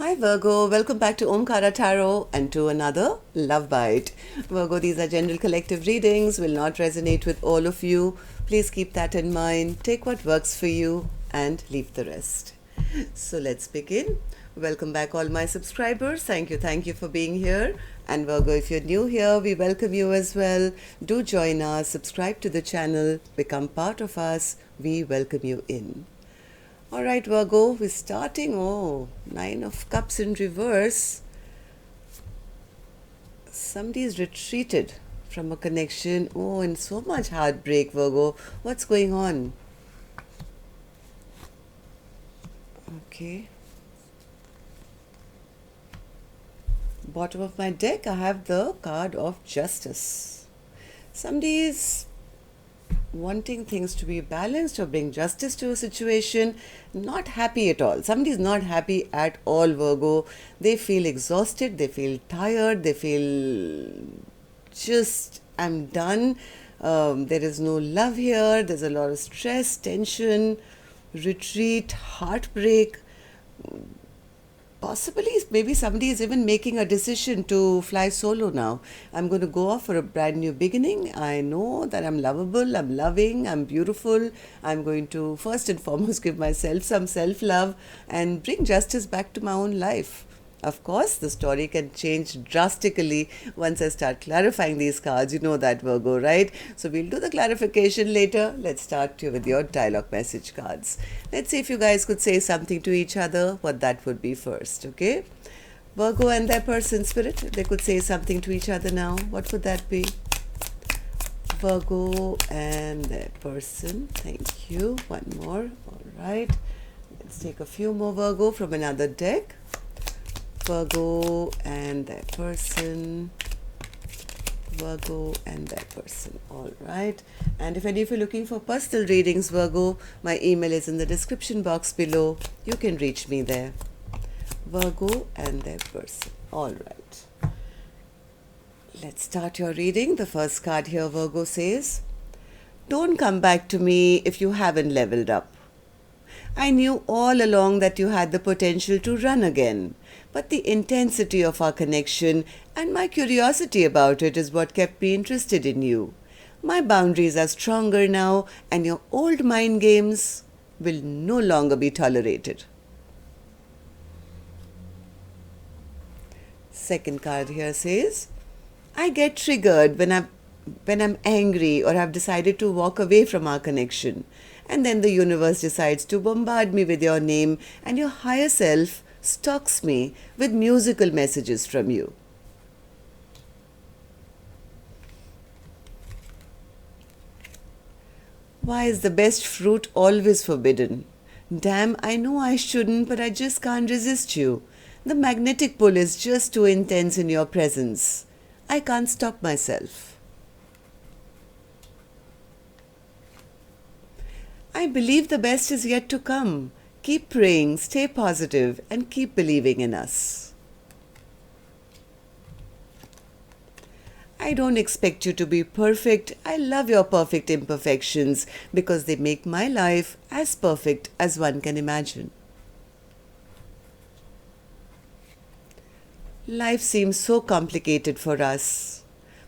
Hi Virgo, welcome back to Omkaratarot and to another Love Byte. Virgo, these are general collective readings, will not resonate with all of you. Please keep that in mind. Take what works for you and leave the rest. So let's begin. Welcome back all my subscribers. Thank you for being here. And Virgo, if you're new here, we welcome you as well. Do join us, subscribe to the channel, become part of us. We welcome you in. All right, Virgo, we're starting. Nine of Cups in reverse. Somebody's retreated from a connection. And so much heartbreak, Virgo. What's going on? Okay. Bottom of my deck, I have the card of Justice. Somebody is wanting things to be balanced or bring justice to a situation, not happy at all. Somebody is not happy at all, Virgo. They feel exhausted, they feel tired, they feel just, I'm done. There is no love here, there's a lot of stress, tension, retreat, heartbreak. Possibly, maybe somebody is even making a decision to fly solo now. I'm going to go off for a brand new beginning. I know that I'm lovable, I'm loving, I'm beautiful. I'm going to first and foremost give myself some self-love and bring justice back to my own life. Of course, the story can change drastically once I start clarifying these cards. You know that, Virgo, right? So we'll do the clarification later. Let's start with your dialogue message cards. Let's see if you guys could say something to each other, what that would be first, okay? Virgo and their person spirit, they could say something to each other now. What would that be? Virgo and their person. Thank you. One more. All right. Let's take a few more, Virgo, from another deck. Virgo and their person. Virgo and their person. All right. And if any of you are looking for personal readings, Virgo, my email is in the description box below. You can reach me there. Virgo and their person. All right. Let's start your reading. The first card here, Virgo, says, "Don't come back to me if you haven't leveled up. I knew all along that you had the potential to run again, but the intensity of our connection and my curiosity about it is what kept me interested in you. My boundaries are stronger now, and your old mind games will no longer be tolerated." Second card here says, "I get triggered when I'm angry or have decided to walk away from our connection. And then the universe decides to bombard me with your name, and your higher self stalks me with musical messages from you." Why is the best fruit always forbidden? Damn, I know I shouldn't, but I just can't resist you. The magnetic pull is just too intense in your presence. I can't stop myself. I believe the best is yet to come. Keep praying, stay positive, and keep believing in us. I don't expect you to be perfect. I love your perfect imperfections because they make my life as perfect as one can imagine. Life seems so complicated for us.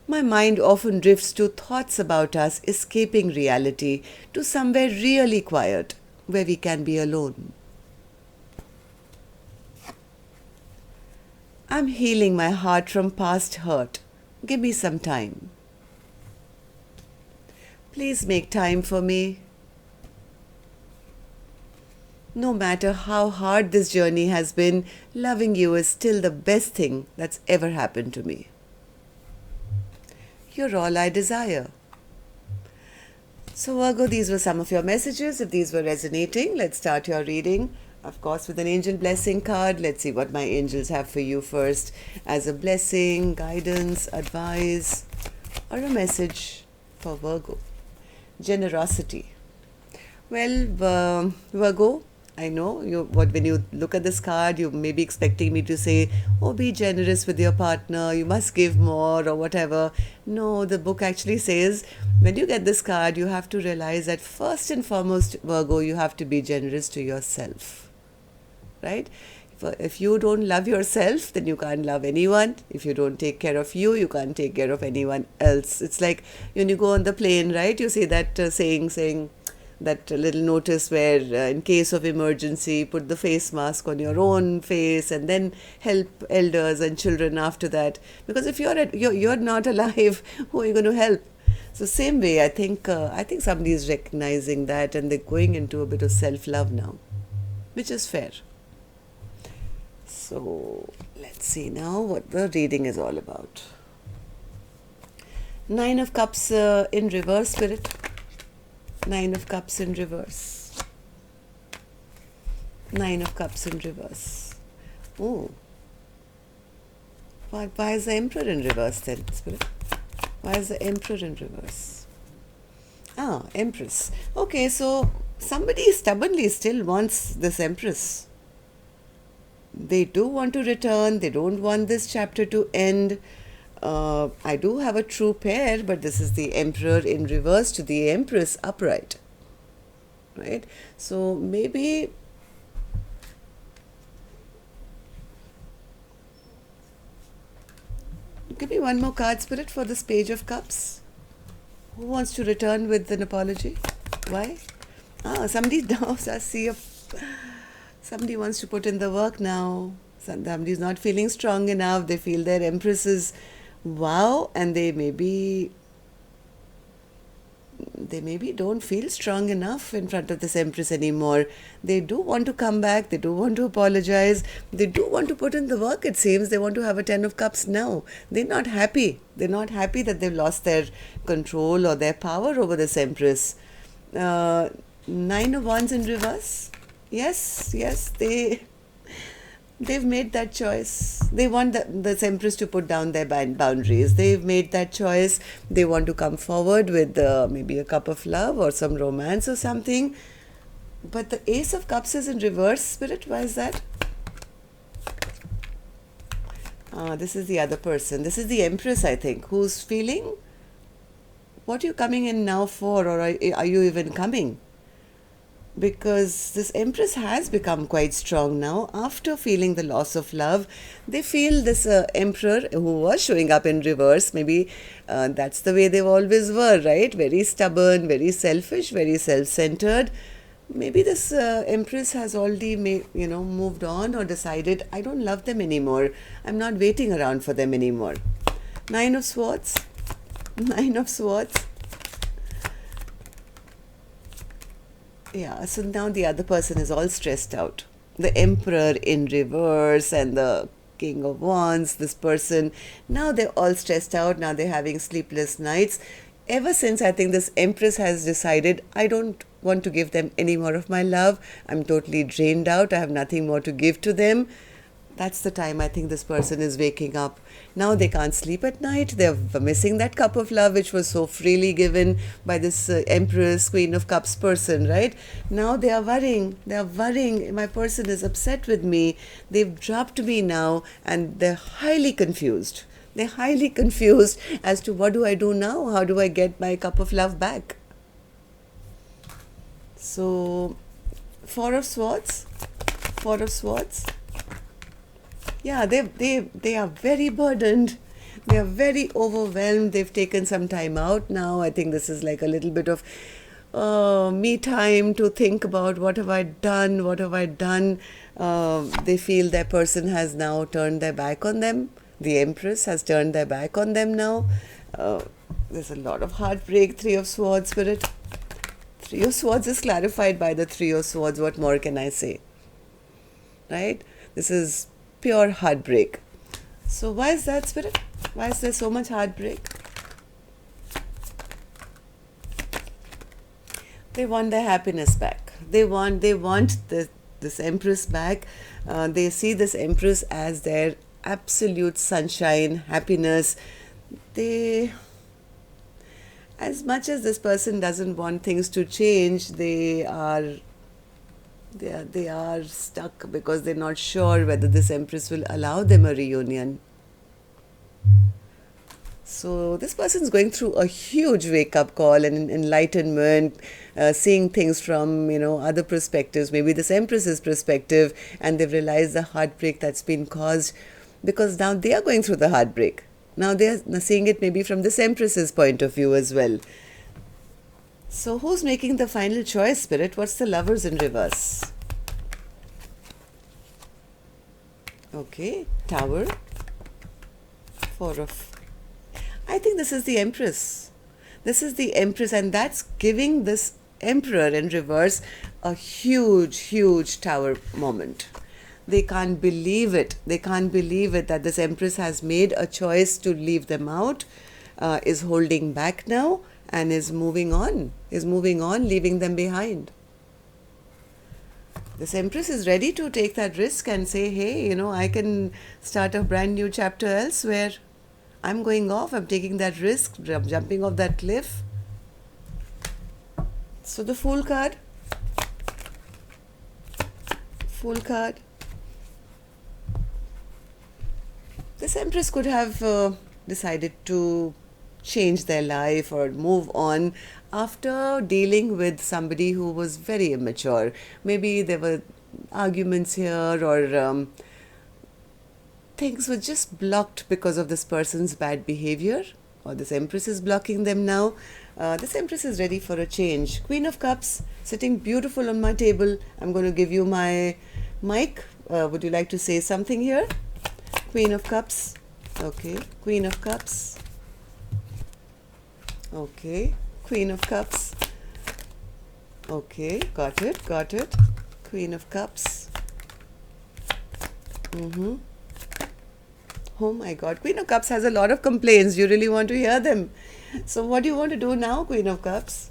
My mind often drifts to thoughts about us escaping reality to somewhere really quiet where we can be alone. I'm healing my heart from past hurt. Give me some time. Please make time for me. No matter how hard this journey has been, loving you is still the best thing that's ever happened to me. You're all I desire. So Virgo, these were some of your messages. If these were resonating, let's start your reading. Of course, with an angel blessing card. Let's see what my angels have for you first as a blessing, guidance, advice, or a message for Virgo. Generosity. Well, Virgo, I know when you look at this card, you may be expecting me to say, oh, be generous with your partner, you must give more or whatever. No, the book actually says when you get this card, you have to realize that first and foremost, Virgo, you have to be generous to yourself, right? if you don't love yourself, then you can't love anyone. If you don't take care of you, you can't take care of anyone else. It's like when you go on the plane, right? You see that saying that little notice where in case of emergency, put the face mask on your own face and then help elders and children after that. Because if you're not alive, who are you going to help? So same way, I think somebody is recognizing that and they're going into a bit of self-love now, which is fair. So let's see now what the reading is all about. Nine of Cups in reverse, Spirit. Nine of Cups in reverse. Nine of Cups in reverse. Oh. Why is the Emperor in reverse then, Spirit? Why is the Emperor in reverse? Ah, Empress. Okay, so somebody stubbornly still wants this Empress. They do want to return. They don't want this chapter to end. I do have a true pair, but this is the Emperor in reverse to the Empress upright. Right? So maybe give me one more card, Spirit, for this Page of Cups. Who wants to return with an apology? Why? Ah, somebody now, I see somebody wants to put in the work now. Somebody's not feeling strong enough. They feel their Empress is wow, and they maybe don't feel strong enough in front of this Empress anymore. They do want to come back. They do want to apologize. They do want to put in the work, it seems. They want to have a 10 of Cups now. They're not happy. They're not happy that they've lost their control or their power over this Empress. Nine of Wands in reverse. Yes, they've made that choice. They want this Empress to put down their boundaries. They've made that choice. They want to come forward with maybe a cup of love or some romance or something. But the Ace of Cups is in reverse, Spirit. Why is that? This is the other person. This is the Empress, I think, who's feeling, what are you coming in now for, or are you even coming? Because this Empress has become quite strong now after feeling the loss of love. They feel this Emperor who was showing up in reverse, maybe that's the way they always were, right? Very stubborn, very selfish, very self-centered. Maybe this Empress has already moved on or decided, I don't love them anymore. I'm not waiting around for them anymore. Nine of Swords. Nine of Swords. Yeah, so now the other person is all stressed out. The Emperor in reverse and the King of Wands, this person, now they're all stressed out. Now they're having sleepless nights. Ever since I think this Empress has decided, I don't want to give them any more of my love. I'm totally drained out. I have nothing more to give to them. That's the time I think this person is waking up. Now they can't sleep at night. They're missing that cup of love which was so freely given by this Empress, Queen of Cups person, right? Now they are worrying. They are worrying. My person is upset with me. They've dropped me now and they're highly confused. They're highly confused as to what do I do now? How do I get my cup of love back? So, Four of Swords. Four of Swords. Yeah, they are very burdened. They are very overwhelmed. They've taken some time out now. I think this is like a little bit of me time to think about what have I done, what have I done. They feel their person has now turned their back on them. The Empress has turned their back on them now. There's a lot of heartbreak. Three of Swords, Spirit. Three of Swords is clarified by the Three of Swords. What more can I say? Right? This is pure heartbreak. So why is that, Spirit? Why is there so much heartbreak? They want their happiness back. They want this Empress back. They see this Empress as their absolute sunshine, happiness. As much as this person doesn't want things to change, they are stuck because they're not sure whether this Empress will allow them a reunion. So this person is going through a huge wake-up call and enlightenment, seeing things from, other perspectives, maybe this Empress's perspective, and they've realized the heartbreak that's been caused because now they are going through the heartbreak. Now they are seeing it maybe from this Empress's point of view as well. So who's making the final choice, Spirit? What's the Lovers in reverse? Okay, Tower. I think this is the Empress. This is the Empress, and that's giving this Emperor in reverse a huge, huge Tower moment. They can't believe it. They can't believe it that this Empress has made a choice to leave them out, is holding back now, and is moving on, leaving them behind. This Empress is ready to take that risk and say, hey, I can start a brand new chapter elsewhere. I'm going off, I'm taking that risk, jumping off that cliff. So the Fool card. Fool card. This Empress could have decided to change their life or move on after dealing with somebody who was very immature. Maybe there were arguments here, or things were just blocked because of this person's bad behavior, or this Empress is blocking them now. This Empress is ready for a change. Queen of Cups, sitting beautiful on my table. I'm going to give you my mic. Would you like to say something here? Queen of Cups. Okay. Queen of Cups. Okay. Queen of Cups. Okay. Got it. Got it. Queen of Cups. Oh my God. Queen of Cups has a lot of complaints. You really want to hear them. So what do you want to do now, Queen of Cups?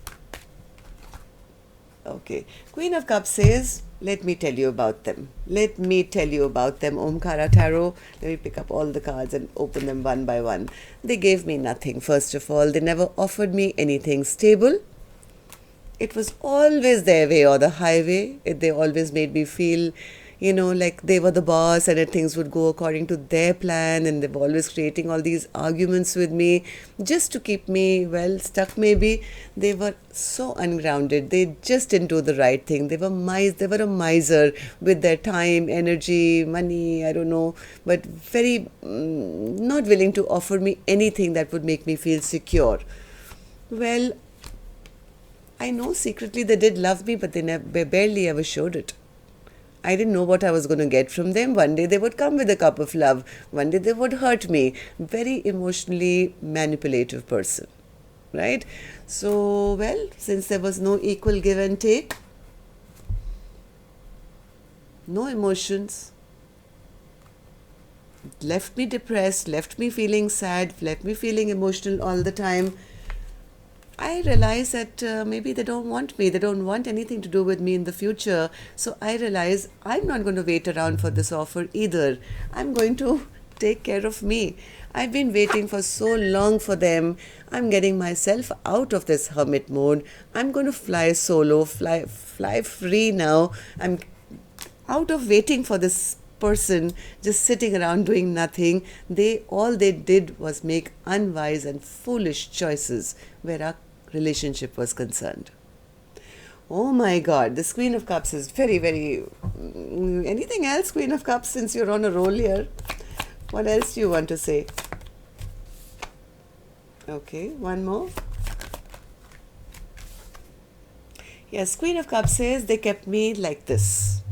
Okay. Queen of Cups says, let me tell you about them. Let me tell you about them. Omkaratarot. Let me pick up all the cards and open them one by one. They gave me nothing, first of all. They never offered me anything stable. It was always their way or the highway. They always made me feel, like they were the boss and things would go according to their plan, and they were always creating all these arguments with me just to keep me, stuck maybe. They were so ungrounded. They just didn't do the right thing. They were a miser with their time, energy, money, I don't know, but very not willing to offer me anything that would make me feel secure. Well, I know secretly they did love me, but they barely ever showed it. I didn't know what I was going to get from them. One day they would come with a cup of love. One day they would hurt me. Very emotionally manipulative person, right? So, since there was no equal give and take, no emotions, left me depressed, left me feeling sad, left me feeling emotional all the time, I realize that maybe they don't want me. They don't want anything to do with me in the future. So I realize I'm not going to wait around for this offer either. I'm going to take care of me. I've been waiting for so long for them. I'm getting myself out of this hermit mode. I'm going to fly solo, fly free now. I'm out of waiting for this person just sitting around doing nothing. All they did was make unwise and foolish choices where our relationship was concerned. Oh my God, this Queen of Cups is very, very... Anything else, Queen of Cups, since you're on a roll here? What else do you want to say? Okay, one more. Yes, Queen of Cups says they kept me like this.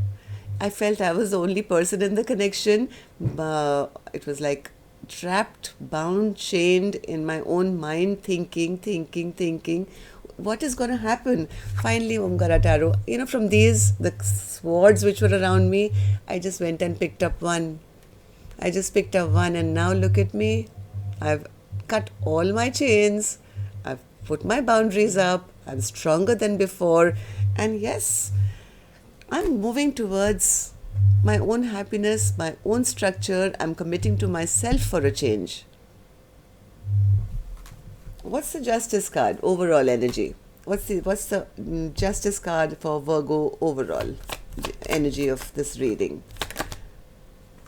I felt I was the only person in the connection. It was like trapped, bound, chained in my own mind, thinking. What is going to happen? Finally, Omkaratarot, from the swords which were around me, I just went and picked up one. And now look at me. I've cut all my chains. I've put my boundaries up. I'm stronger than before. And yes, I'm moving towards my own happiness, my own structure. I'm committing to myself for a change. What's the Justice card? Overall energy. What's the Justice card for Virgo overall energy of this reading?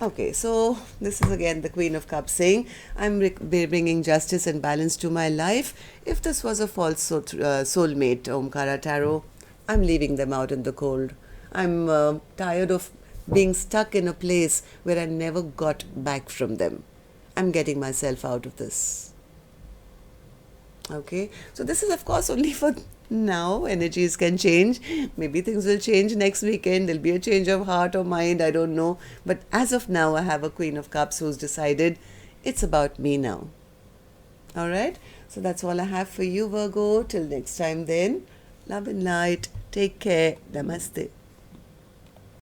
Okay, so this is again the Queen of Cups saying, I'm bringing justice and balance to my life. If this was a false soulmate, Omkara Tarot, I'm leaving them out in the cold. I'm tired of being stuck in a place where I never got back from them. I'm getting myself out of this. Okay, so this is of course only for now. Energies can change. Maybe things will change next weekend. There'll be a change of heart or mind. I don't know. But as of now, I have a Queen of Cups who's decided it's about me now. All right. So that's all I have for you, Virgo. Till next time then. Love and light. Take care. Namaste.